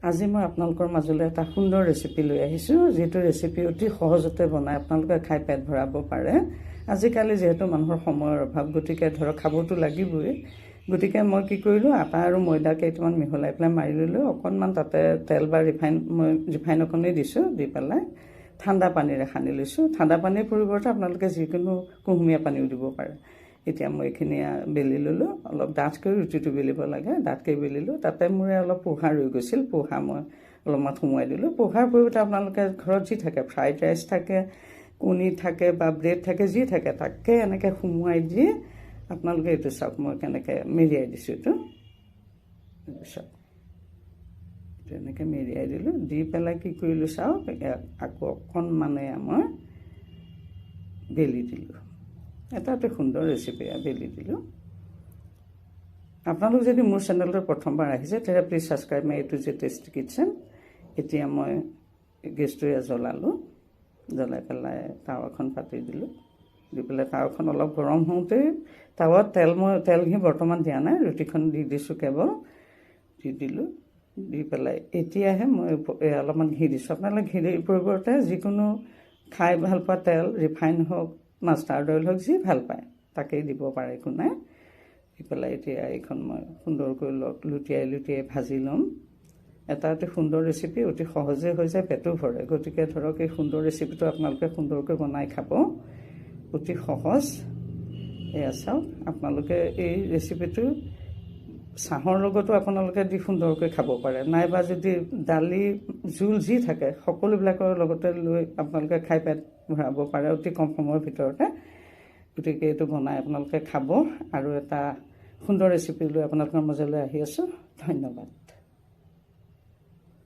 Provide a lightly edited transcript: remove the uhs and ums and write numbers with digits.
আজি মই আপোনালোকৰ মাজলৈ এটা সুন্দৰ ৰেচিপি লৈ আহিছোঁ, যিটো ৰেচিপি অতি সহজতে বনাই আপোনালোকে খাই পেট ভৰাব পাৰে। আজিকালি যিহেতু মানুহৰ সময়ৰ অভাৱ, গতিকে ধৰক খাবতো লাগিবই। গতিকে মই কি কৰিলোঁ, আটা আৰু ময়দা কেইটামান মিহলাই পেলাই মাৰি ল'লোঁ। অকণমান তাতে তেল বা ৰিফাইন অকণেই দিছোঁ, দি পেলাই ঠাণ্ডা পানীৰে সানি লৈছোঁ। ঠাণ্ডা পানীৰ পৰিৱৰ্তে আপোনালোকে যিকোনো কুহুমীয়া পানীও দিব পাৰে। এতিয়া মই এইখিনি বেলি ল'লোঁ, অলপ ডাঠকৈ ৰুটিটো বেলিব লাগে, ডাঠকৈ বেলিলোঁ। তাতে মোৰ অলপ পোহা ৰৈ গৈছিল, পোহা মই অলপমান সোমোৱাই দিলোঁ। পোহাৰ পৰিৱৰ্তে আপোনালোকে ঘৰত যি থাকে, ফ্ৰাইড ৰাইচ থাকে, কণী থাকে বা ব্ৰেড থাকে, যি থাকে তাকে এনেকৈ সোমোৱাই দি আপোনালোকে এইটো চাওক, মই কেনেকৈ মেৰিয়াই দিছোঁ। এইটো চাওক, এইটো এনেকৈ মেৰিয়াই দিলোঁ। দি পেলাই কি কৰিলোঁ চাওক, আকৌ অকণমানে মই বেলি দিলোঁ। এটা অতি সুন্দৰ ৰেচিপি বেলি দিলোঁ। আপোনালোক যদি মোৰ চেনেলটো প্ৰথমবাৰ আহিছে, তেতিয়া প্লিজ ছাবস্ক্ৰাইব মাই এইটো যে টেষ্টি কিটচেন। এতিয়া মই গেছটো জ্বলালোঁ, জ্বলাই পেলাই টাৱাখন পাতি দিলোঁ। দি পেলাই টাৱাখন অলপ গৰম হওঁতেই টাৱাত তেলখিনি বৰ্তমান দিয়া নাই, ৰুটিখন দি দিছোঁ কেৱল, দি দিলোঁ। দি পেলাই এতিয়াহে মই অলপমান ঘি দিছোঁ। আপোনালোকে ঘিৰ পৰিৱৰ্তে যিকোনো খাই ভাল পোৱা তেল, ৰিফাইন হওক, মাষ্টাৰ্ড অইল হওক, যি ভাল পায় তাকেই দিব পাৰে, একো নাই। দি পেলাই এতিয়া এইখন মই সুন্দৰকৈ লুটিয়াই ভাজি ল'ম। এটা অতি সুন্দৰ ৰেচিপি, অতি সহজে হৈ যায়, পেটো ভৰে। গতিকে ধৰক এই সুন্দৰ ৰেচিপিটো আপোনালোকে সুন্দৰকৈ বনাই খাব, অতি সহজ। এয়া চাওক, আপোনালোকে এই ৰেচিপিটো চাহৰ লগতো আপোনালোকে দি সুন্দৰকৈ খাব পাৰে, নাইবা যদি দালি জোল যি থাকে সকলোবিলাকৰ লগতে লৈ আপোনালোকে খাই পেট ভৰাব পাৰে অতি কম সময়ৰ ভিতৰতে। গতিকে এইটো বনাই আপোনালোকে খাব। আৰু এটা সুন্দৰ ৰেচিপি লৈ আপোনালোকৰ মাজলৈ আহি আছোঁ। ধন্যবাদ।